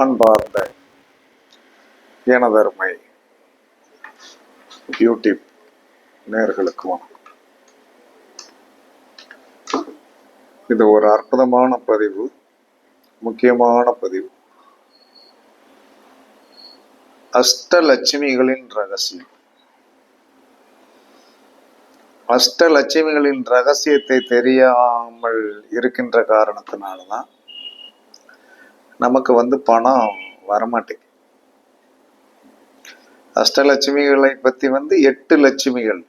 அன்பார்ந்த எனதருமை யூடியூப் நேயர்களுக்கு வணக்கம். இது ஒரு அற்புதமான பதிவு, முக்கியமான பதிவு. அஷ்டலட்சுமிகளின் ரகசியம். அஷ்டலட்சுமிகளின் ரகசியத்தை தெரியாமல் இருக்கின்ற காரணத்தினால்தான் நமக்கு பணம் வரமாட்டேங்குது. அஷ்டலட்சுமிகளை பத்தி 8 லட்சுமிகள்.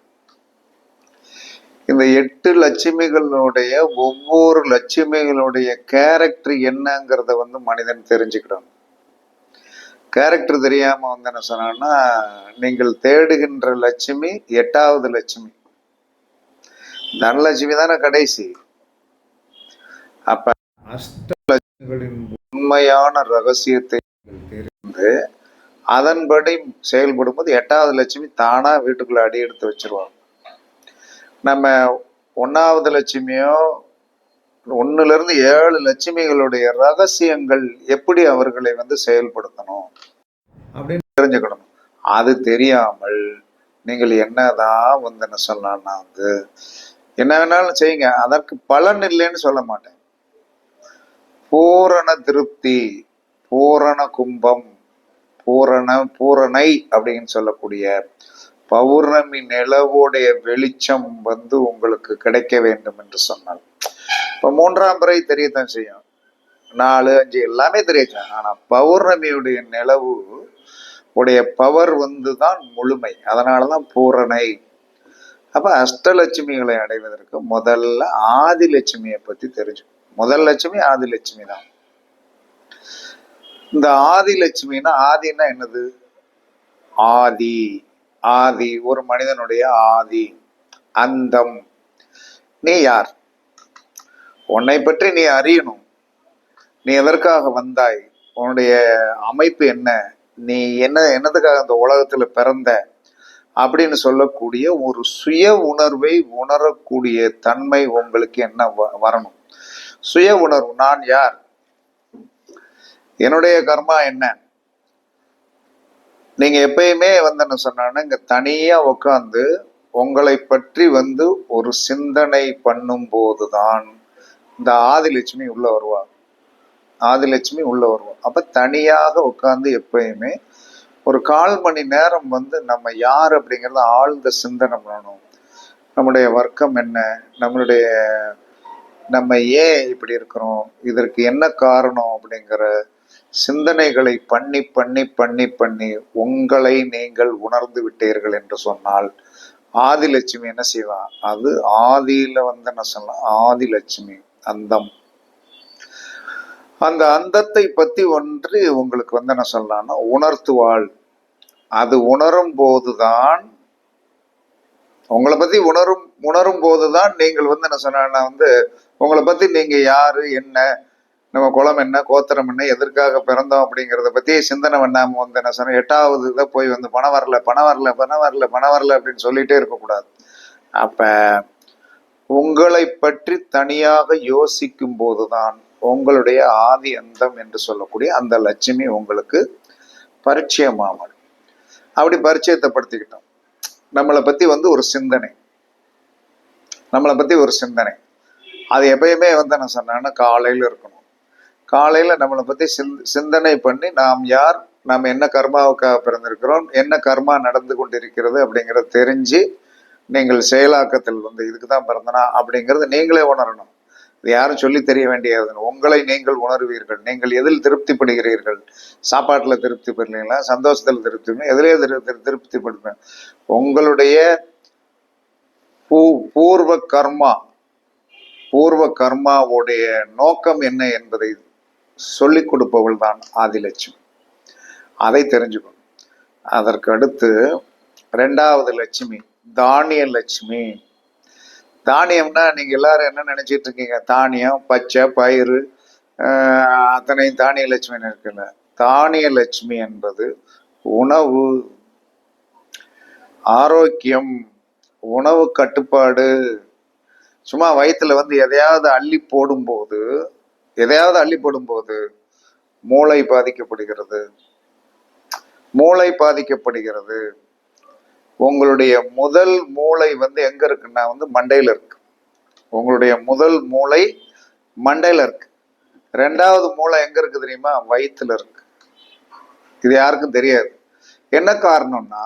இந்த 8 லட்சுமிகளுடைய ஒவ்வொரு லட்சுமிகளுடைய கேரக்டர் என்னங்கிறத மனிதன் தெரிஞ்சுக்கிடணும். கேரக்டர் தெரியாம என்ன சொன்னா, நீங்கள் தேடுகின்ற லட்சுமி 8வது லட்சுமி, தனலட்சுமி தானே கடைசி. அப்ப அஷ்டலட்சுமிகளின் உண்மையான ரகசியத்தை தெரிந்து அதன்படி செயல்படும் போது 8வது லட்சுமி தானா வீட்டுக்குள்ள அடி எடுத்து வச்சிருவாங்க. நம்ம 1வது லட்சுமியோ 1ல இருந்து 7 லட்சுமிகளுடைய ரகசியங்கள் எப்படி அவர்களை செயல்படுத்தணும் அப்படின்னு தெரிஞ்சுக்கணும். அது தெரியாமல் நீங்கள் என்னதான் என்ன சொல்லலாம்னா என்ன வேணாலும் செய்யுங்க, அதற்கு பலன் இல்லைன்னு சொல்ல மாட்டேன். பூரண திருப்தி, பூரண கும்பம், பூரணை அப்படின்னு சொல்லக்கூடிய பௌர்ணமி நிலவுடைய வெளிச்சம் உங்களுக்கு கிடைக்க வேண்டும் என்று சொன்னால், இப்ப 3ஆம் பிறை தெரியத்தான் செய்யும், 4, 5 எல்லாமே தெரியும். ஆனா பௌர்ணமியுடைய நிலவு உடைய பவர் தான் முழுமை. அதனாலதான் பூரணை. அப்ப அஷ்டலட்சுமிகளை அடைவதற்கு முதல்ல ஆதிலட்சுமியை பத்தி தெரிஞ்சுக்கணும். முதல் லட்சுமி ஆதிலட்சுமி தான். இந்த ஆதிலட்சுமின்னா, ஆதினா என்னது? ஆதி. ஆதி ஒரு மனிதனுடைய ஆதி, அந்தம். நீ யார்? உன்னை பற்றி நீ அறியணும். நீ எதற்காக வந்தாய்? உன்னுடைய அமைப்பு என்ன? நீ என்னதுக்காக அந்த உலகத்துல பிறந்த அப்படின்னு சொல்லக்கூடிய ஒரு சுய உணர்வை உணரக்கூடிய தன்மை உங்களுக்கு என்ன வரணும்? சுய உணர்வு. நான் யார்? என்னுடைய கர்மா என்ன? நீங்க எப்பயுமே என்ன சொன்னா, இங்க தனியா உட்காந்து உங்களை பற்றி ஒரு சிந்தனை பண்ணும் போதுதான் இந்த ஆதிலட்சுமி உள்ள வருவாங்க. ஆதிலட்சுமி உள்ள வருவோம். அப்ப தனியாக உட்காந்து எப்பயுமே ஒரு 1/4 மணி நேரம் நம்ம யார் அப்படிங்கிறத ஆழ்ந்த சிந்தனை பண்ணணும். நம்முடைய வர்க்கம் என்ன? நம்ம ஏன் இப்படி இருக்கிறோம்? இதற்கு என்ன காரணம்? அப்படிங்கிற சிந்தனைகளை பண்ணி பண்ணி பண்ணி பண்ணி உங்களை நீங்கள் உணர்ந்து விட்டீர்கள் என்று சொன்னால் ஆதிலட்சுமி என்ன செய்வா? அது ஆதியில என்ன சொல்லலாம், ஆதிலட்சுமி அந்தம். அந்த அந்தத்தை பத்தி ஒன்று உங்களுக்கு என்ன சொல்லலாம்னா உணர்த்துவாள். அது உணரும் போதுதான், உங்களை பத்தி உணரும் போதுதான் நீங்கள் என்ன சொன்னா உங்களை பத்தி நீங்க யாரு, என்ன, நம்ம குலம் என்ன, கோத்திரம் என்ன, எதற்காக பிறந்தோம் அப்படிங்கிறத பத்தி சிந்தனை பண்ணாம என்ன சொன்ன 8வது இதை போய் பணம் வரல பணம் வரல பணம் வரல பணம் வரல அப்படின்னு சொல்லிட்டே இருக்கக்கூடாது. அப்ப உங்களை பற்றி தனியாக யோசிக்கும் போதுதான் உங்களுடைய ஆதி அந்தம் என்று சொல்லக்கூடிய அந்த லட்சுமி உங்களுக்கு பரிச்சயமாகும். அப்படி பரிச்சயத்தைப்படுத்திக்கிட்டோம். நம்மளை பத்தி ஒரு சிந்தனை, நம்மளை பத்தி ஒரு சிந்தனை. அது எப்பயுமே என்ன சொன்னா காலையில இருக்கணும். காலையில நம்மளை பத்தி சிந்தனை பண்ணி நாம் யார், நாம் என்ன கர்மாவுக்காக பிறந்திருக்கிறோம், என்ன கர்மா நடந்து கொண்டிருக்கிறது அப்படிங்கிறத தெரிஞ்சு நீங்கள் செயலாக்கத்தில் இதுக்குதான் பிறந்தனா அப்படிங்கிறது நீங்களே உணரணும். இது யாரும் சொல்லி தெரிய வேண்டியது. உங்களை நீங்கள் உணர்வீர்கள். நீங்கள் எதில் திருப்திப்படுகிறீர்கள்? சாப்பாட்டுல திருப்தி படுறீங்களா? சந்தோஷத்துல திருப்தி, எதிலே திருப்திப்படுங்க? உங்களுடைய பூர்வ கர்மாவுடைய நோக்கம் என்ன என்பதை சொல்லிக் கொடுப்பவள் தான் ஆதிலட்சுமி. அதை தெரிஞ்சுக்கணும். அதற்கு அடுத்து 2வது லட்சுமி தானிய லட்சுமி. தானியம்னா நீங்க எல்லாரும் என்ன நினைச்சிட்டு இருக்கீங்க? தானியம், பச்சை பயிறு, அத்தனையும் தானிய லட்சுமி இருக்குல்ல. தானிய லட்சுமி என்பது உணவு, ஆரோக்கியம், உணவு கட்டுப்பாடு. சும்மா வயிற்றுல எதையாவது அள்ளி போடும்போது மூளை பாதிக்கப்படுகிறது. மூளை பாதிக்கப்படுகிறது. உங்களுடைய முதல் மூளை எங்க இருக்குன்னா மண்டையில இருக்கு. உங்களுடைய முதல் மூளை மண்டையில இருக்கு. ரெண்டாவது மூளை எங்க இருக்கு தெரியுமா? வயிற்றுல இருக்கு. இது யாருக்கும் தெரியாது. என்ன காரணம்னா,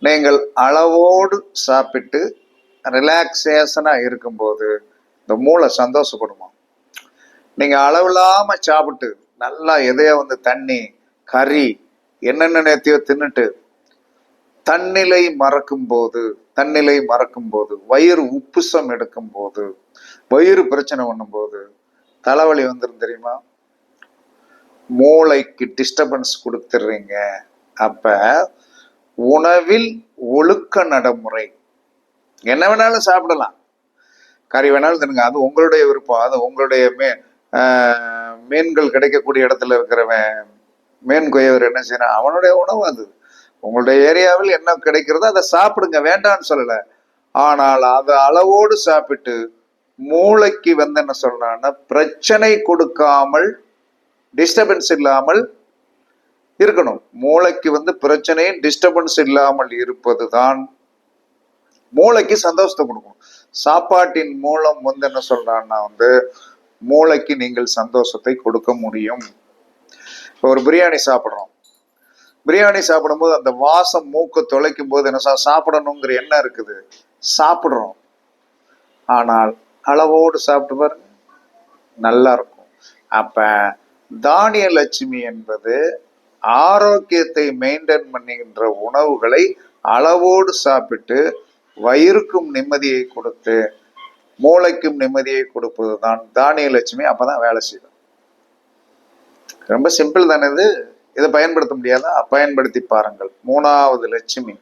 நீங்கள் அளவோடு சாப்பிட்டு ரிலாக்ஸேஷனா இருக்கும்போது இந்த மூளை சந்தோஷப்படுமா. நீங்க அளவில்லாம சாப்பிட்டு நல்லா எதையோ தண்ணி கறி என்னென்ன நேர்த்தியோ தின்னுட்டு தன்னிலை மறக்கும் போது வயிறு உப்புசம் எடுக்கும் போது, வயிறு பிரச்சனை பண்ணும் போது தலைவலி வந்துடும் தெரியுமா? மூளைக்கு டிஸ்டர்பன்ஸ் கொடுத்துடுறீங்க. அப்ப உணவில் ஒழுக்க நடைமுறை. என்ன வேணாலும் சாப்பிடலாம், கறி வேணாலும் தின்னுங்க, அது உங்களுடைய விருப்பம். அது உங்களுடைய மீன்கள் கிடைக்கக்கூடிய இடத்துல இருக்கிறவன் மீன் கொய்யவர் என்ன செய்யணும், அவனுடைய உணவு. அது உங்களுடைய ஏரியாவில் என்ன கிடைக்கிறதோ அதை சாப்பிடுங்க, வேண்டான்னு சொல்லல. ஆனால் அதை அளவோடு சாப்பிட்டு மூளைக்கு என்ன சொல்றான்னா பிரச்சனை கொடுக்காமல், டிஸ்டர்பன்ஸ் இல்லாமல் இருக்கணும். மூளைக்கு பிரச்சனை டிஸ்டர்பன்ஸ் இல்லாமல் இருப்பது தான் மூளைக்கு சந்தோஷத்தை கொடுக்கும். சாப்பாட்டின் மூலம் என்ன சொல்றான்னா மூளைக்கு நீங்கள் சந்தோஷத்தை கொடுக்க முடியும். ஒரு பிரியாணி சாப்பிட்றோம். பிரியாணி சாப்பிடும்போது அந்த வாசம் மூக்க தொலைக்கும் போது என்ன சாப்பிடணுங்கிற எண்ணம் இருக்குது, சாப்பிடுறோம். ஆனால் அளவோடு சாப்பிட்டு பாருங்க, நல்லா இருக்கும். அப்ப தானிய லட்சுமி என்பது ஆரோக்கியத்தை மெயின்டைன் பண்ணுகின்ற உணவுகளை அளவோடு சாப்பிட்டு வயிறுக்கும் நிம்மதியை கொடுத்து மூளைக்கும் நிம்மதியை கொடுப்பது தான் தானிய லட்சுமி. அப்பதான் வேலை செய்யும். ரொம்ப சிம்பிள் தானே இது. இதை பயன்படுத்த முடியாதா? பயன்படுத்தி பாருங்கள். மூணாவது லட்சுமி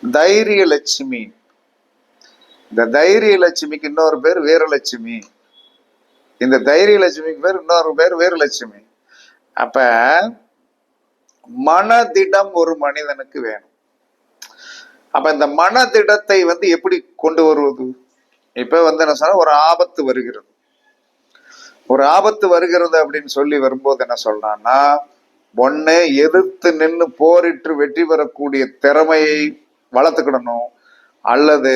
தைரிய லட்சுமி. இந்த தைரிய லட்சுமிக்கு இன்னொரு பேர் வீரலட்சுமி. இந்த தைரிய லட்சுமிக்கு பேர் இன்னொரு பேர் வீரலட்சுமி. அப்ப மனதிடம் ஒரு மனிதனுக்கு வேணும். அப்ப இந்த மனதிடத்தை எப்படி கொண்டு வருவது? இப்ப என்ன சொன்னா, ஒரு ஆபத்து வருகிறது, ஒரு ஆபத்து வருகிறது அப்படின்னு சொல்லி வரும்போது என்ன சொல்றான்னா, ஒண்ணு எதிர்த்து நின்று போரிட்டு வெற்றி பெறக்கூடிய திறமையை வளர்த்துக்கிடணும், அல்லது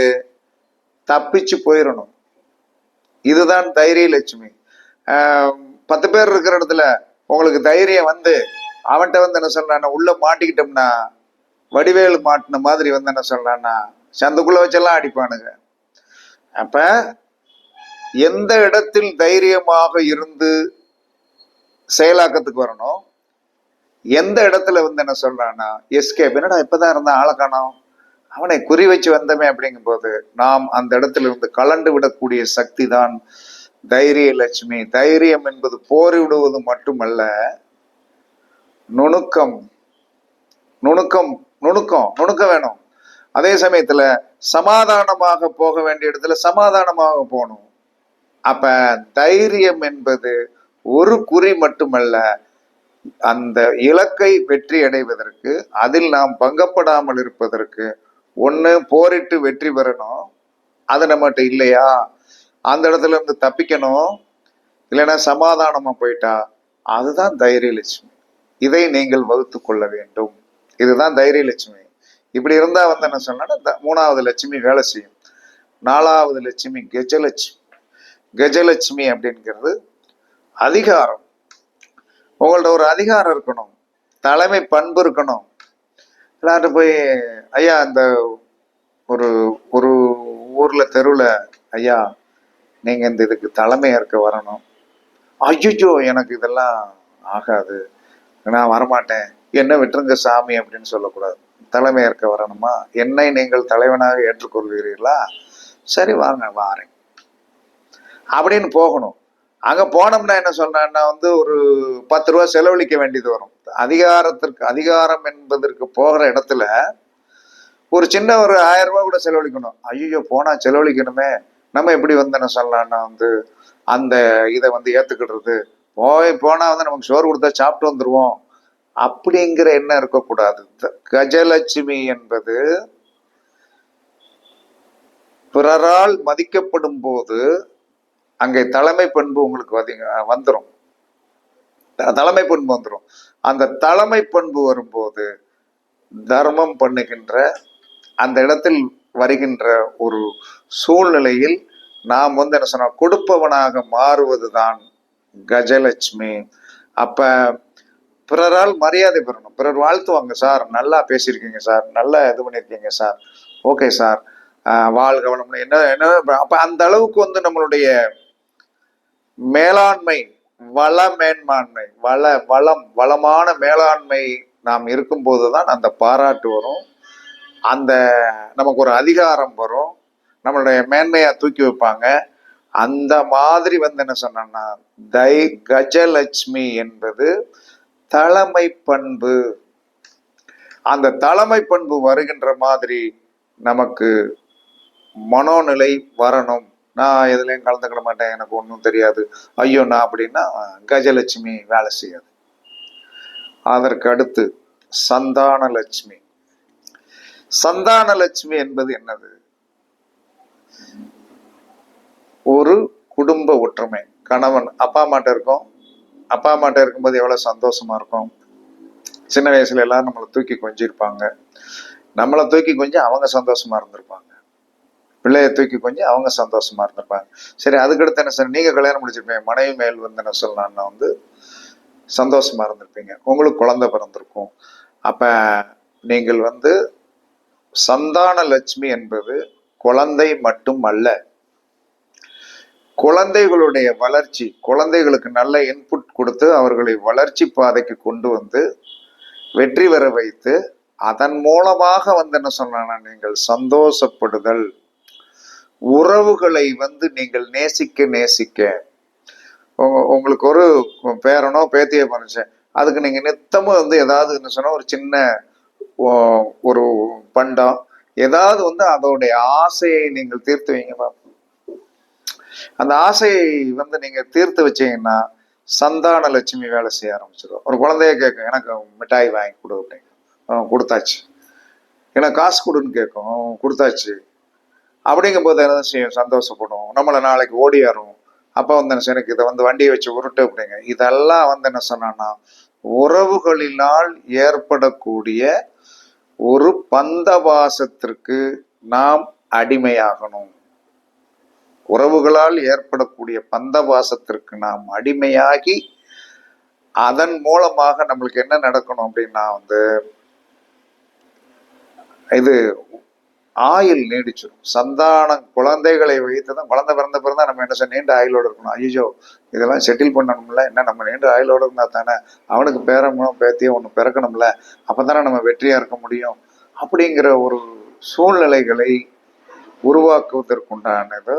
தப்பிச்சு போயிடணும். இதுதான் தைரிய லட்சுமி. 10 பேர் இருக்கிற இடத்துல உங்களுக்கு தைரியம் அவன்கிட்ட என்ன சொல்றான்னா, உள்ள மாட்டிக்கிட்டோம்னா வடிவேலு மாட்டின மாதிரி என்ன சொல்றான்னா சந்துக்குள்ள வச்செல்லாம் அடிப்பானுங்க. அப்ப எந்த இடத்தில் தைரியமாக இருந்து செயலாக்கத்துக்கு வரணும், எந்த இடத்துல என்ன சொல்றான்னா எஸ்கேப். என்னடா இப்பதான் இருந்தா ஆளை காணோம், அவனை குறி வச்சு வந்தமே அப்படிங்கும் போது நாம் அந்த இடத்துல இருந்து கலண்டு விடக்கூடிய சக்தி தான் தைரிய லட்சுமி. தைரியம் என்பது போரிவிடுவது மட்டுமல்ல, நுணுக்கம் நுணுக்கம் நுணுக்கம் நுணுக்கம் வேணும். அதே சமயத்துல சமாதானமாக போக வேண்டிய இடத்துல சமாதானமாக போகணும். அப்ப தைரியம் என்பது ஒரு குறி மட்டுமல்ல, அந்த இலக்கை வெற்றி அடைவதற்கு, அதில் நாம் பங்கப்படாமல் இருப்பதற்கு, ஒண்ணு போரிட்டு வெற்றி பெறணும், அது நம்மகிட்ட இல்லையா அந்த இடத்துல இருந்து தப்பிக்கணும், இல்லைன்னா சமாதானமா போயிட்டா, அதுதான் தைரிய லட்சுமி. இதை நீங்கள் வகுத்து கொள்ள வேண்டும். இதுதான் தைரிய லட்சுமி. இப்படி இருந்தா என்ன சொன்னா மூணாவது லட்சுமி வேலை செய்யும். நாலாவது லட்சுமி கஜலட்சுமி. கஜலட்சுமி அப்படிங்கிறது அதிகாரம். உங்கள்ட்ட ஒரு அதிகாரம் இருக்கணும், தலைமை பண்பு இருக்கணும். எல்லாரும் போய் ஐயா இந்த ஒரு ஒரு ஊர்ல தெருவுல, ஐயா நீங்க இந்த இதுக்கு தலைமை ஏற்க வரணும். ஐயோ எனக்கு இதெல்லாம் ஆகாது, நான் வரமாட்டேன், என்ன விட்டுருங்க சாமி அப்படின்னு சொல்லக்கூடாது. தலைமை ஏற்க வரணுமா, என்னை நீங்கள் தலைவனாக ஏற்றுக்கொள்வீர்களா, சரி வாங்க வாரேன் அப்படின்னு போகணும். அங்க போனோம்னா என்ன சொல்றான்னா ஒரு 10 ரூபா செலவழிக்க வேண்டியது வரும். அதிகாரம் என்பதற்கு போகிற இடத்துல ஒரு சின்ன ஒரு 1000 ரூபாய் கூட செலவழிக்கணும். ஐயோ போனா செலவழிக்கணுமே, நம்ம எப்படி என்ன சொல்லலாம்னா அந்த இதை ஏத்துக்கிடுறது, போனா நமக்கு சோறு கொடுத்தா சாப்பிட்டு வந்துருவோம் அப்படிங்கிற எண்ணம் இருக்கக்கூடாது. கஜலட்சுமி என்பது பிறரால் மதிக்கப்படும் போது அங்கே தலைமை பண்பு உங்களுக்கு வந்துடும். தலைமை பண்பு வந்துடும். அந்த தலைமை பண்பு வரும்போது தர்மம் பண்ணுகின்ற அந்த இடத்தில் வருகின்ற ஒரு சூழ்நிலையில் நாம் என்ன சொன்னா கொடுப்பவனாக மாறுவதுதான் கஜலட்சுமி. அப்ப பிறரால் மரியாதை பெறணும். பிறர் வாழ்த்துவாங்க, சார் நல்லா பேசியிருக்கீங்க சார், நல்லா இது பண்ணியிருக்கீங்க சார், ஓகே சார், வாழ்க வளம், என்ன என்ன. அப்ப அந்த அளவுக்கு நம்மளுடைய மேலாண்மை, மேன்மாண்மை, வளமான மேலாண்மை நாம் இருக்கும்போதுதான் அந்த பாராட்டு வரும், அந்த நமக்கு ஒரு அதிகாரம் வரும், நம்மளுடைய மேன்மையா தூக்கி வைப்பாங்க. அந்த மாதிரி என்ன சொன்னா கஜலட்சுமி என்பது தலைமை பண்பு. அந்த தலைமை பண்பு வருகின்ற மாதிரி நமக்கு மனோநிலை வரணும். நான் எதுலையும் கலந்துக்கிட மாட்டேன், எனக்கு ஒன்றும் தெரியாது, ஐயோ நான் அப்படின்னா கஜலட்சுமி வேலை செய்யாது. அதற்கு அடுத்து சந்தான லட்சுமி. சந்தான லட்சுமி என்பது என்னது? ஒரு குடும்ப ஒற்றுமை. கணவன் அப்பா அம்மாட்ட இருக்கும், அப்பா அம்மாட்ட இருக்கும்போது எவ்வளவு சந்தோஷமா இருக்கும். சின்ன வயசுல எல்லாரும் நம்மளை தூக்கி கொஞ்சிருப்பாங்க, நம்மளை தூக்கி கொஞ்சி அவங்க சந்தோஷமா இருந்திருப்பாங்க, பிள்ளைய தூக்கி கொஞ்சி அவங்க சந்தோஷமா இருந்திருப்பாங்க. சரி, அதுக்கடுத்து என்ன சார், நீங்க கல்யாணம் முடிச்சிருப்பீங்க, மனைவி மேல் என்ன சொல்லலாம்னா சந்தோஷமா இருந்திருப்பீங்க, உங்களுக்கு குழந்தை பிறந்திருக்கும். அப்ப நீங்கள் சந்தான லட்சுமி என்பது குழந்தை மட்டும் அல்ல, குழந்தைகளுடைய வளர்ச்சி, குழந்தைகளுக்கு நல்ல இன்புட் கொடுத்து அவர்களை வளர்ச்சி பாதைக்கு கொண்டு வெற்றி பெற வைத்து அதன் மூலமாக என்ன சொன்னா நீங்கள் சந்தோஷப்படுதல், உறவுகளை நீங்கள் நேசிக்க நேசிக்க, உங்களுக்கு ஒரு பேரனோ பேத்தியோ பண்ணுச்சேன், அதுக்கு நீங்க நித்தமும் ஏதாவது என்ன சொன்னா ஒரு சின்ன ஒரு பண்டம் ஏதாவது அதோடைய ஆசையை நீங்கள் தீர்த்து வைங்க. அந்த ஆசையை நீங்க தீர்த்து வச்சீங்கன்னா சந்தான லட்சுமி வேலை செய்ய ஆரம்பிச்சிடும். ஒரு குழந்தைய கேட்கும், எனக்கு மிட்டாய் வாங்கி கொடு அப்படிங்க, கொடுத்தாச்சு. எனக்கு காசு கொடுன்னு கேட்கும், கொடுத்தாச்சு. அப்படிங்கும் போது என்ன செய்யும், சந்தோஷப்படும், நம்மளை நாளைக்கு ஓடியாரும். அப்போ எனக்கு இதை வண்டியை வச்சு உருட்டு அப்படிங்க. இதெல்லாம் என்ன சொன்னா உறவுகளினால் ஏற்படக்கூடிய ஒரு பந்தபாசத்திற்கு நாம் அடிமையாகணும். உறவுகளால் ஏற்படக்கூடிய பந்தபாசத்திற்கு நாம் அடிமையாகி அதன் மூலமாக நம்மளுக்கு என்ன நடக்கணும் அப்படின்னா இது ஆயுள் நீடிச்சிடும். சந்தானம் குழந்தைகளை வைத்துதான், குழந்தை பிறந்த பிறந்தா நம்ம என்ன செய்ய, நீண்ட ஆயுளோடு இருக்கணும். ஐயோ இதெல்லாம் செட்டில் பண்ணணும்ல, என்ன நம்ம நீண்ட ஆயுளோடு இருந்தா தானே அவனுக்கு பேரனோ பேத்தியோ ஒன்று பிறக்கணும்ல, அப்பதானே நம்ம வெற்றியா இருக்க முடியும். அப்படிங்கிற ஒரு சூழ்நிலைகளை உருவாக்குவதற்குண்டானது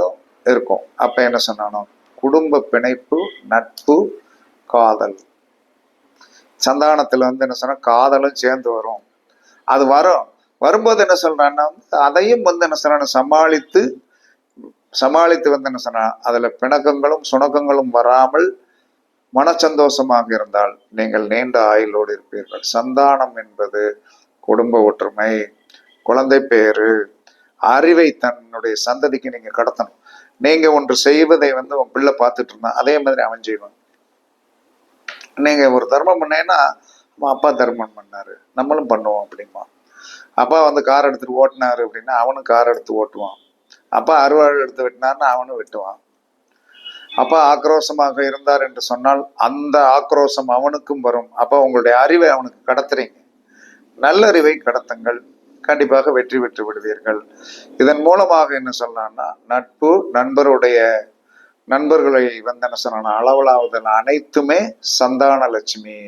இருக்கும். அப்ப என்ன சொன்னானோ குடும்ப பிணைப்பு, நட்பு, காதல். சந்தானத்துல என்ன சொன்னா காதலும் சேர்ந்து வரும். அது வரும்போது என்ன சொல்றான்னா அதையும் என்ன சொன்ன சமாளித்து என்ன சொன்னா அதுல பிணக்கங்களும் சுணக்கங்களும் வராமல் மனச்சந்தோஷமாக இருந்தால் நீங்கள் நீண்ட ஆயுளோடு இருப்பீர்கள். சந்தானம் என்பது குடும்ப ஒற்றுமை, குழந்தை பேரு, அறிவை தன்னுடைய சந்ததிக்கு நீங்க கடத்தணும். நீங்க ஒன்று செய்வதை உன் பிள்ளை பார்த்துட்டு இருந்தா அதே மாதிரி அவன் செய்வான். நீங்க ஒரு தர்மம் பண்ணேன்னா அப்பா தர்மம் பண்ணாரு நம்மளும் பண்ணுவோம் அப்படிமா. அப்பா கார் எடுத்துட்டு ஓட்டினாரு அப்படின்னா அவனும் கார் எடுத்து ஓட்டுவான். அப்பா அருவாள் எடுத்து வெட்டினார்னா அவனும் வெட்டுவான். அப்பா ஆக்ரோஷமாக இருந்தார் என்று சொன்னால் அந்த ஆக்ரோஷம் அவனுக்கும் வரும். அப்ப உங்களுடைய அறிவை அவனுக்கு கடத்துறீங்க. நல்லறிவை கடத்துங்கள், கண்டிப்பாக வெற்றி பெற்று விடுவீர்கள். இதன் மூலமாக என்ன சொல்லலாம்னா நட்பு, நண்பர்களை என்ன சொல்லணும் அளவலாவதல் அனைத்துமே சந்தான லட்சுமி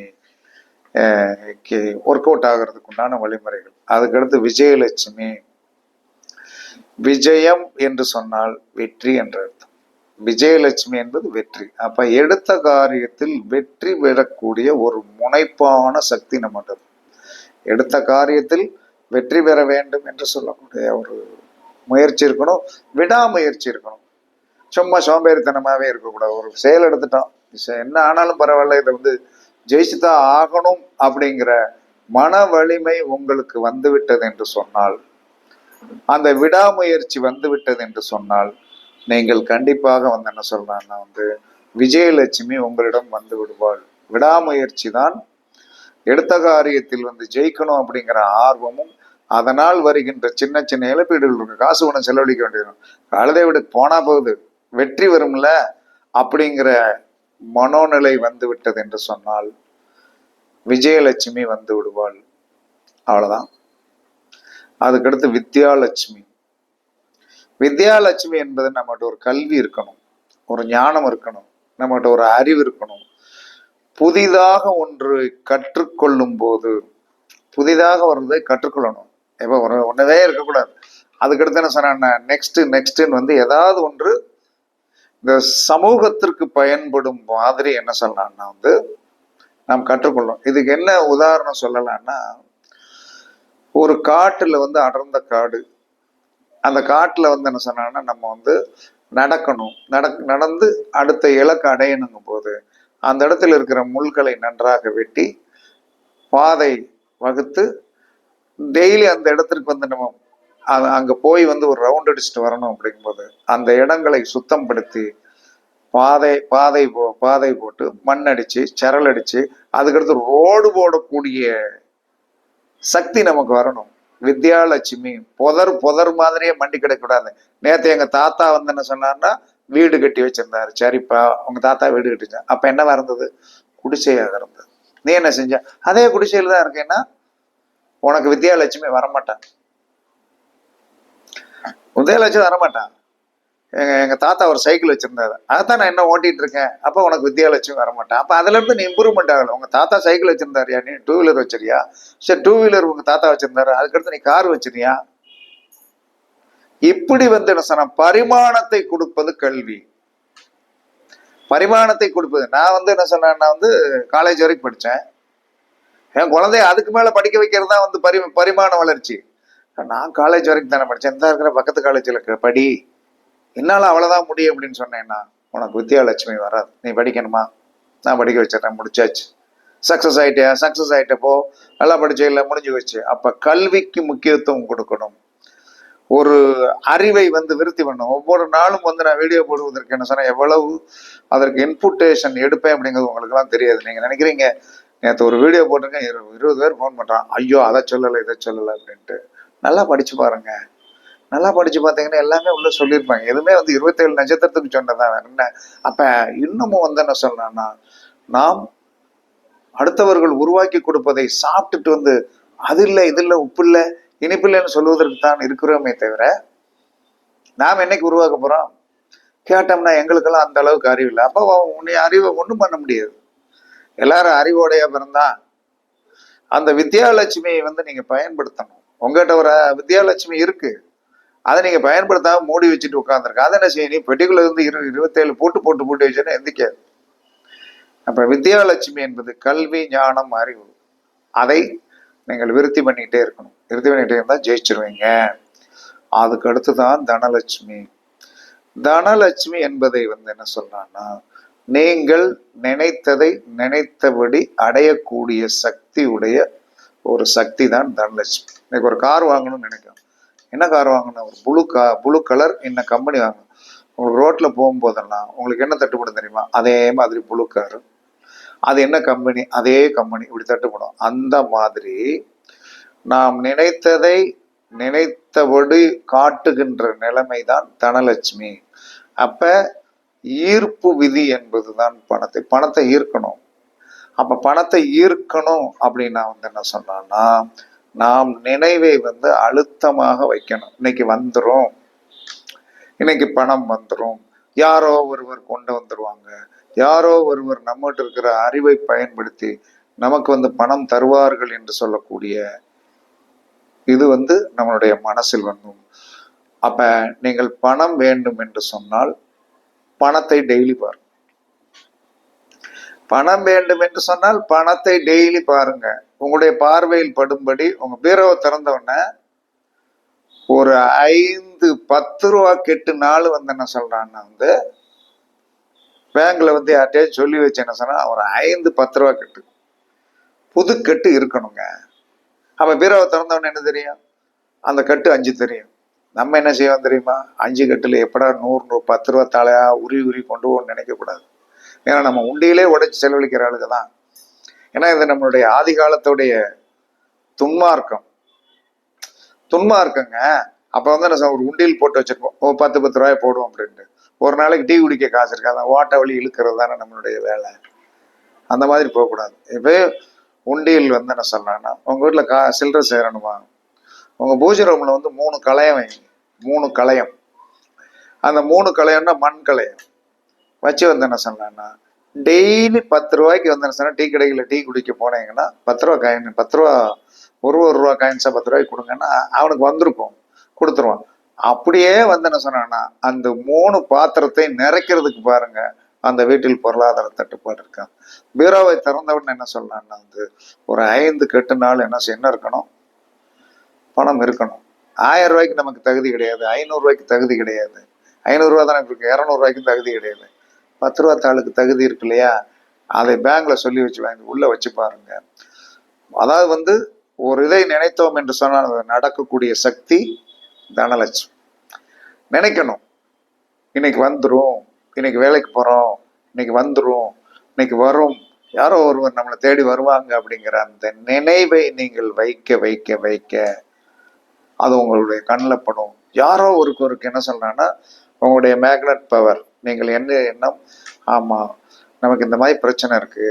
ஒர்க் அவுட் ஆகிறதுக்கு உண்டான வழிமுறைகள். அதுக்கடுத்து விஜயலட்சுமி. விஜயம் என்று சொன்னால் வெற்றி என்ற அர்த்தம். விஜயலட்சுமி என்பது வெற்றி. அப்ப எடுத்த காரியத்தில் வெற்றி பெறக்கூடிய ஒரு முனைப்பான சக்தி நம்மகிட்ட. எடுத்த காரியத்தில் வெற்றி பெற வேண்டும் என்று சொல்லக்கூடிய ஒரு முயற்சி இருக்கணும், விடாமுயற்சி இருக்கணும். சும்மா சோம்பேறித்தனமாவே இருக்கக்கூடாது. ஒரு செயல் எடுத்துட்டோம், என்ன ஆனாலும் பரவாயில்ல, இதை ஜெயிச்சுதான் ஆகணும் அப்படிங்கிற மன வலிமை உங்களுக்கு வந்துவிட்டது என்று சொன்னால், அந்த விடாமுயற்சி வந்துவிட்டது என்று சொன்னால் நீங்கள் கண்டிப்பாக என்ன சொல்றாங்கன்னா விஜயலட்சுமி உங்களிடம் வந்து விடுவாள். விடாமுயற்சி தான் எடுத்த காரியத்தில் வந்து ஜெயிக்கணும் அப்படிங்கிற ஆர்வமும், அதனால் வருகின்ற சின்ன சின்ன இழப்பீடுகள் இருக்கு. காசு ஒன்று செலவழிக்க வேண்டியது, கழுதை விட போனா போகுது, வெற்றி வரும்ல அப்படிங்கிற மனோநிலை வந்து விட்டது என்று சொன்னால் விஜயலட்சுமி வந்து விடுவாள். அவ்வளவுதான். அதுக்கடுத்து வித்யாலட்சுமி. வித்யாலட்சுமி என்பது நம்மகிட்ட ஒரு கல்வி இருக்கணும், ஒரு ஞானம் இருக்கணும், நம்மகிட்ட ஒரு அறிவு இருக்கணும். புதிதாக ஒன்று கற்றுக்கொள்ளும் போது, புதிதாக வருவதை கற்றுக்கொள்ளணும். எப்ப ஒன்னவே இருக்கக்கூடாது. அதுக்கடுத்து என்ன சொன்ன, நெக்ஸ்ட் நெக்ஸ்ட்ன்னு வந்து ஏதாவது ஒன்று இந்த சமூகத்திற்கு பயன்படும் மாதிரி என்ன சொல்லலாம்னா வந்து நாம் கற்றுக்கொள்ளணும். இதுக்கு என்ன உதாரணம் சொல்லலாம்னா, ஒரு காட்டுல வந்து அடர்ந்த காடு, அந்த காட்டுல வந்து என்ன சொன்னா நம்ம வந்து நடக்கணும், நடந்து அடுத்த இலக்கு அடையணுங்கும் போது அந்த இடத்துல இருக்கிற முள்களை நன்றாக வெட்டி பாதை வகுத்து டெய்லி அந்த இடத்திற்கு வந்து நம்ம அங்க போய் வந்து ஒரு ரவுண்ட் அடிச்சுட்டு வரணும். அப்படிங்கும்போது அந்த இடங்களை சுத்தம் படுத்தி பாதை போட்டு மண் அடிச்சு சரல் அடிச்சு அதுக்கடுத்து ரோடு போடக்கூடிய சக்தி நமக்கு வரணும். வித்யாலட்சுமி புதர் மாதிரியே மண்டி கிடைக்கூடாது. நேத்து எங்க தாத்தா வந்து என்ன சொன்னார்னா, வீடு கட்டி வச்சிருந்தாரு. சரிப்பா, உங்க தாத்தா வீடு கட்டிச்சா, அப்ப என்னவா இருந்தது? குடிசையாக இருந்தது. நீ என்ன செஞ்ச? அதே குடிசையில தான் இருக்கேன்னா உனக்கு வித்யாலட்சுமி வரமாட்டான். வித்யாலட்சுமி வரமாட்டான். எங்க தாத்தா ஒரு சைக்கிள் வச்சிருந்தாரு, அதைத்தான் நான் என்ன ஓட்டிட்டு இருக்கேன். அப்ப உனக்கு வித்யாலட்சுமி வரமாட்டான். அப்ப அதுல இருந்து நீ இம்ப்ரூவ்மெண்ட் ஆகல. உங்க தாத்தா சைக்கிள் வச்சிருந்தாரியா, நீ டூ வீலர் வச்சிருக்கியா? சரி, டூ வீலர் உங்க தாத்தா வச்சிருந்தாரு, அதுக்கடுத்து நீ கார் வச்சிருக்கியா? இப்படி வந்து என்ன சொன்ன, பரிமாணத்தை கொடுப்பது கல்வி. பரிமாணத்தை கொடுப்பது. நான் வந்து என்ன சொன்னேன்னா வந்து காலேஜ் வரைக்கும் படித்தேன். என் குழந்தைய அதுக்கு மேல படிக்க வைக்கிறது தான் வந்து பரிமாண வளர்ச்சி. நான் காலேஜ் வரைக்கும் தானே படித்தேன், இந்த இருக்கிற பக்கத்து காலேஜில் படி, என்னால் அவ்வளோதான் முடியும் அப்படின்னு சொன்னேன்னா உனக்கு வித்யாலட்சுமி வராது. நீ படிக்கணுமா? நான் படிக்க வச்சிடறேன், முடிச்சாச்சு. சக்ஸஸ் ஆகிட்டியா? சக்ஸஸ் ஆகிட்டப்போ நல்லா படிச்சே இல்லை, முடிஞ்சு வச்சு. அப்போ கல்விக்கு முக்கியத்துவம் கொடுக்கணும். ஒரு அறிவை வந்து விருத்தி பண்ணணும். ஒவ்வொரு நாளும் வந்து நான் வீடியோ போடுவதற்கு என்ன சொன்னேன், எவ்வளவு அதற்கு இன்புட்டேஷன் எடுப்பேன் அப்படிங்கிறது உங்களுக்குலாம் தெரியாது. நீங்கள் நினைக்கிறீங்க நேற்று ஒரு வீடியோ போட்டிருக்கேன், 20 பேர் ஃபோன் பண்ணுறான், ஐயோ அதை சொல்லலை இதை சொல்லலை அப்படின்ட்டு. நல்லா படிச்சு பாருங்க. நல்லா படிச்சு பார்த்தீங்கன்னா எல்லாமே உள்ள சொல்லியிருப்பாங்க. எதுவுமே வந்து 27 நட்சத்திரத்துக்கு சொன்னதான் வேற என்ன. அப்ப இன்னமும் வந்து என்ன சொல்லணும்னா, நாம் அடுத்தவர்கள் உருவாக்கி கொடுப்பதை சாப்பிட்டுட்டு வந்து அது இல்லை இது இல்லை உப்பு இல்லை இனிப்பு இல்லைன்னு சொல்வதற்கு தான் இருக்கிறோமே தவிர, நாம் என்னைக்கு உருவாக்க போறோம்? கேட்டோம்னா எங்களுக்கெல்லாம் அந்த அளவுக்கு அறிவு இல்லை. அப்போ உன்னை அறிவை ஒன்றும் பண்ண முடியாது. எல்லாரும் அறிவோடைய பிறந்தா அந்த வித்யாலட்சுமியை வந்து நீங்க பயன்படுத்தணும். உங்ககிட்ட ஒரு வித்யாலட்சுமி இருக்கு, அதை நீங்க பயன்படுத்தாம மூடி வச்சுட்டு உட்காந்துருக்க. அதை என்ன செய்ய, நீ பெட்டிக்குள்ள இருந்து 27 போட்டு வச்சுன்னா எந்திக்காது. அப்ப வித்யாலட்சுமி என்பது கல்வி, ஞானம், அறிவு. அதை நீங்கள் விருத்தி பண்ணிக்கிட்டே இருக்கணும். விருத்தி பண்ணிக்கிட்டே இருந்தா ஜெயிச்சிருவீங்க. அதுக்கு அடுத்துதான் தனலட்சுமி. தனலட்சுமி என்பதை வந்து என்ன சொல்றான்னா, நீங்கள் நினைத்ததை நினைத்தபடி அடையக்கூடிய சக்தி உடைய ஒரு சக்தி தான் தனலட்சுமி. இன்னைக்கு ஒரு கார் வாங்கணும்னு நினைக்கிறோம். என்ன கார் வாங்கணும்? ஒரு ப்ளூ கலர் என்ன கம்பெனி வாங்கணும். உங்களுக்கு ரோட்ல போகும்போதெல்லாம் உங்களுக்கு என்ன தட்டுப்படும் தெரியுமா? அதே மாதிரி ப்ளூ கார். அது என்ன கம்பெனி? அதே கம்பெனி. இப்படி தட்டுப்படும். அந்த மாதிரி நாம் நினைத்ததை நினைத்தபடி காட்டுகின்ற நிலைமை தான் தனலட்சுமி. அப்ப ஈர்ப்பு விதி என்பதுதான் பணத்தை ஈர்க்கணும். அப்ப பணத்தை ஈர்க்கணும் அப்படின்னா வந்து என்ன சொன்னா, நாம் நினைவை வந்து அழுத்தமாக வைக்கணும். இன்னைக்கு வந்துரும், இன்னைக்கு பணம் வந்துரும், யாரோ ஒருவர் கொண்டு வந்துருவாங்க, யாரோ ஒருவர் நம்மகிட்ட இருக்கிற அறிவை பயன்படுத்தி நமக்கு வந்து பணம் தருவார்கள் என்று சொல்லக்கூடிய இது வந்து நம்மளுடைய மனசில் வந்தும். அப்ப நீங்கள் பணம் வேண்டும் என்று சொன்னால் பணத்தை டெய்லி பாருங்க. பணம் வேண்டும் என்று சொன்னால் பணத்தை டெய்லி பாருங்க. உங்களுடைய பார்வையில் படும்படி உங்க பீரோவை திறந்த உடனே ஒரு 5-10 ரூபா கெட்டு நாள் வந்து என்ன சொல்றான்னா வந்து பேங்க்ல வந்து யார்ட்டையும் சொல்லி வச்சு என்ன சொன்னா ஒரு 5-10 ரூபா கெட்டு புது கெட்டு இருக்கணுங்க. அப்ப பீரோவை திறந்தவொடனே என்ன தெரியும்? அந்த கட்டு 5 தெரியும். நம்ம என்ன செய்வோம் தெரியுமா? 5 கட்டுல எப்படா 100 10 ரூபா தாளையா உரி கொண்டு போகணும்னு நினைக்க கூடாது. ஏன்னா நம்ம உண்டியிலே உடைச்சு செலவழிக்கிற ஆளுக்கு தான் ஏன்னா இது நம்மளுடைய ஆதி காலத்துடைய துன்மார்க்கம். துன்மார்க்கங்க. அப்ப வந்து என்ன ஒரு உண்டியல் போட்டு வச்சிருப்போம், 10 ரூபாய் போடுவோம் அப்படின்ட்டு. ஒரு நாளைக்கு டீ குடிக்க காசு இருக்காது, ஓட்ட வழி இழுக்கிறது தானே நம்மளுடைய வேலை. அந்த மாதிரி போகக்கூடாது. இப்போ உண்டியல் வந்து என்ன சொல்லலாம்னா, உங்க வீட்டுல சில்லறை சேரணுமா, உங்க பூஜை ரூம்ல வந்து 3 களையம் வைங்க. 3 களையம். அந்த 3 களையம்னா மண் களையம் வச்சு வந்து என்ன சொல்லலாம்னா, டெய்லி 10 ரூபாய்க்கு வந்து என்ன சொன்னா, டீ கடைகளில் டீ குடிக்க போனீங்கன்னா 10 ரூபா காயின், 10 ரூபா ஒரு ரூபா காயின்ஸா 10 ரூபாய்க்கு கொடுங்கன்னா அவனுக்கு வந்திருக்கும், கொடுத்துருவான். அப்படியே வந்து என்ன சொன்னான்னா, அந்த 3 பாத்திரத்தை நிறைக்கிறதுக்கு பாருங்க, அந்த வீட்டில் பொருளாதார தட்டுப்பாடு இருக்கா. பீரோவை திறந்தவுடன் என்ன சொல்லலாம்னா வந்து ஒரு 5 கெட்டு நாள் என்ன இருக்கணும், பணம் இருக்கணும். 1000 ரூபாய்க்கு நமக்கு தகுதி கிடையாது, 500 ரூபாய்க்கு தகுதி கிடையாது, 500 ரூபா தானே இருக்கு, 200 ரூபாய்க்கும் தகுதி கிடையாது. 10 ரூபா தாளுக்கு தகுதி இருக்கு இல்லையா, அதை பேங்க்ல சொல்லி வச்சு வாங்கி உள்ள வச்சு பாருங்க. அதாவது வந்து ஒரு இதை நினைத்தோம் என்று சொன்னால் நடக்கக்கூடிய சக்தி தனலட்சுமி. நினைக்கணும், இன்னைக்கு வந்துடும், இன்னைக்கு வேலைக்கு போறோம், இன்னைக்கு வந்துடும், இன்னைக்கு வரும், யாரோ ஒருவர் நம்மளை தேடி வருவாங்க அப்படிங்கிற அந்த நினைவை நீங்கள் வைக்க வைக்க வைக்க அது உங்களுடைய கண்ணில் படும். யாரோ ஒருக்கு என்ன சொல்றாங்கன்னா, உங்களுடைய மேக்னட் பவர், நீங்கள் என்ன எண்ணம், ஆமா நமக்கு இந்த மாதிரி பிரச்சனை இருக்கு,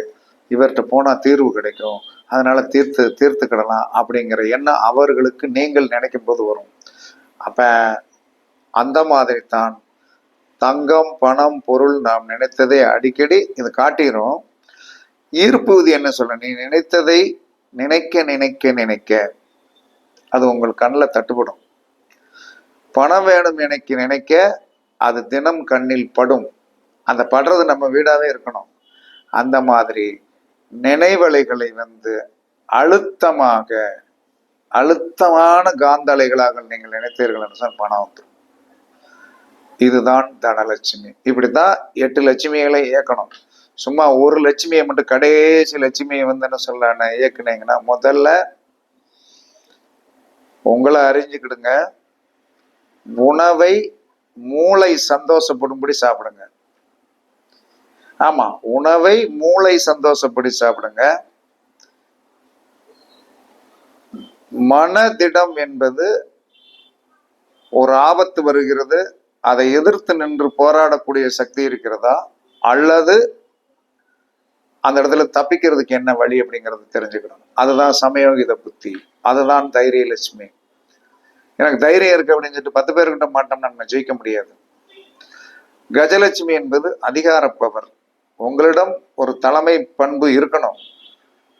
இவர்கிட்ட போனா தீர்வு கிடைக்கும், அதனால தீர்த்துக்கிடலாம் அப்படிங்கிற எண்ணம் அவர்களுக்கு நீங்கள் நினைக்கும் போது வரும். அப்ப அந்த மாதிரி தான் தங்கம், பணம், பொருள் நாம் நினைத்ததை அடிக்கடி இது காட்டிடும். ஈர்ப்பு விதி என்ன சொல்ற, நீ நினைத்ததை நினைக்க நினைக்க நினைக்க அது உங்கள் கண்ணில் தட்டுப்படும். பணம் வேணும் நினைக்க நினைக்க அது தினம் கண்ணில் படும். அந்த படுறது நம்ம வீடாவே இருக்கணும். அந்த மாதிரி நினைவலைகளை வந்து அழுத்தமான காந்த அலைகளாக நீங்கள் நினைத்தீர்கள் என்று சொன்னால் பணம் வந்துடும். இதுதான் தனலட்சுமி. இப்படித்தான் 8 லட்சுமிகளை இயக்கணும். சும்மா ஒரு லட்சுமியை மட்டும், கடைசி லட்சுமியை வந்து என்ன சொல்ல இயக்குனீங்கன்னா, முதல்ல உங்களை அறிஞ்சுக்கிடுங்க. உணவை மூளை சந்தோஷப்படும்படி சாப்பிடுங்க. ஆமா, உணவை மூளை சந்தோஷப்படி சாப்பிடுங்க. மனதிடம் என்பது ஒரு ஆபத்து வருகிறது, அதை எதிர்த்து நின்று போராடக்கூடிய சக்தி இருக்கிறதா, அல்லது அந்த இடத்துல தப்பிக்கிறதுக்கு என்ன வழி அப்படிங்கிறது தெரிஞ்சுக்கணும். அதுதான் சமயோகித புத்தி, அதுதான் தைரிய லட்சுமி. எனக்கு தைரியம் இருக்கு அப்படின்னு சொல்லிட்டு 10 பேர்கிட்ட மாட்டோம்னா நம்ம ஜெயிக்க முடியாது. கஜலட்சுமி என்பது அதிகார பவர். உங்களிடம் ஒரு தலைமை பண்பு இருக்கணும்.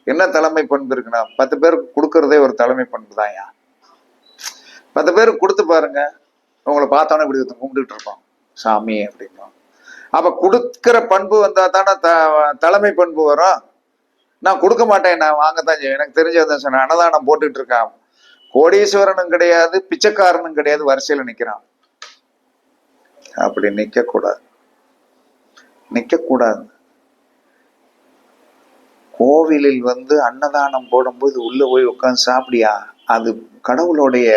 என்ன தலைமை பண்பு இருக்குன்னா, 10 பேருக்கு கொடுக்கறதே ஒரு தலைமை பண்பு தான். 10 பேருக்கு கொடுத்து பாருங்க, உங்களை பார்த்தோன்னே இப்படி கும்பிட்டுட்டு இருப்போம், சாமி அப்படின்னா. அப்ப கொடுக்கிற பண்பு வந்தா தானே தலைமை பண்பு வரும். நான் கொடுக்க மாட்டேன், நான் வாங்கத்தான் செய்வேன். எனக்கு தெரிஞ்ச சொன்ன அன்னதானம் போட்டுட்டு இருக்கான், கோடீஸ்வரனும் கிடையாது, பிச்சைக்காரனும் கிடையாது, வரிசையில நிக்கிறான். அப்படி நிக்க கூடாது. கோவிலில் வந்து அன்னதானம் போடும்போது உள்ள போய் உட்காந்து சாப்பிடியா, அது கடவுளுடைய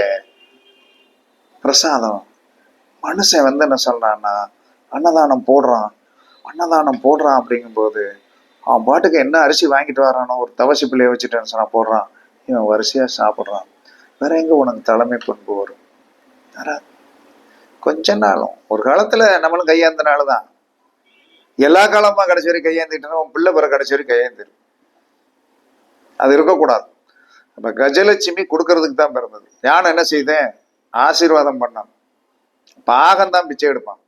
பிரசாதம். மனுஷன் வந்து என்ன சொல்றான்னா, அன்னதானம் போடுறான் அப்படிங்கும்போது அவன் பாட்டுக்கு என்ன அரிசி வாங்கிட்டு வரானோ, ஒரு தவசி பிள்ளைய வச்சுட்டேன்னு சொன்னா போடுறான், இவன் வரிசையா சாப்பிட்றான். வேற எங்க உனக்கு தலைமை பண்பு வரும்? கொஞ்ச நாளும், ஒரு காலத்துல நம்மளும் கையாந்தனாலதான், எல்லா காலமா கடைசி வரை கையாந்துட்டோம், உன் பிள்ளை பிற கடைசி வரை கையாந்திரு. அது இருக்கக்கூடாது. அப்ப கஜலட்சுமி கொடுக்கறதுக்கு தான் பிறந்தது. யானை என்ன செய்தேன், ஆசீர்வாதம் பண்ணான், பாகம்தான் பிச்சை எடுப்பான்.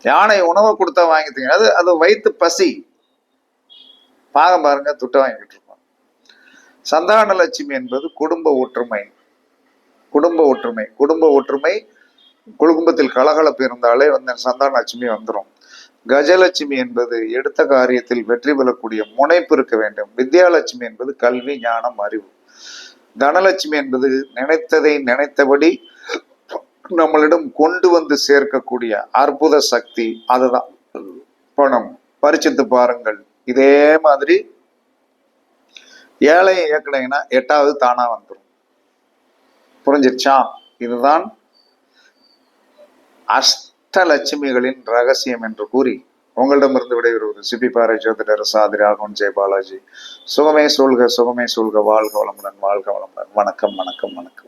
யானை உணவை கொடுத்தா வாங்கித்தீங்க, அது வயிற்று பசி. பாகம் பாருங்க, துட்டை வாங்கிட்டு இருப்பான். சந்தான லட்சுமி என்பது குடும்ப ஒற்றுமை. குடும்பத்தில் கலகலப்பு இருந்தாலே வந்து சந்தான லட்சுமி வந்துடும். கஜலட்சுமி என்பது எடுத்த காரியத்தில் வெற்றி பெறக்கூடிய முனைப்பு இருக்க வேண்டும். வித்யாலட்சுமி என்பது கல்வி, ஞானம், அறிவு. தனலட்சுமி என்பது நினைத்ததை நினைத்தபடி நம்மளிடம் கொண்டு வந்து சேர்க்கக்கூடிய அற்புத சக்தி, அதுதான் பணம். பரிச்சித்து பாருங்கள். இதே மாதிரி ஏழையை இயக்குனீங்கன்னா 8வது தானா வந்துடும். புரிஞ்சிருச்சா? இதுதான் அஷ்டலட்சுமிகளின் ரகசியம் என்று கூறி உங்களிடமிருந்து விடைபெறுவது சிபி பாறை ஜோதிடர் சாதி ராகவன் ஜெயபாலாஜி. சுகமே சொல்க, சுகமே சொல்க, வாழ்க வளமுடன், வாழ்க வளமுடன். வணக்கம், வணக்கம், வணக்கம்.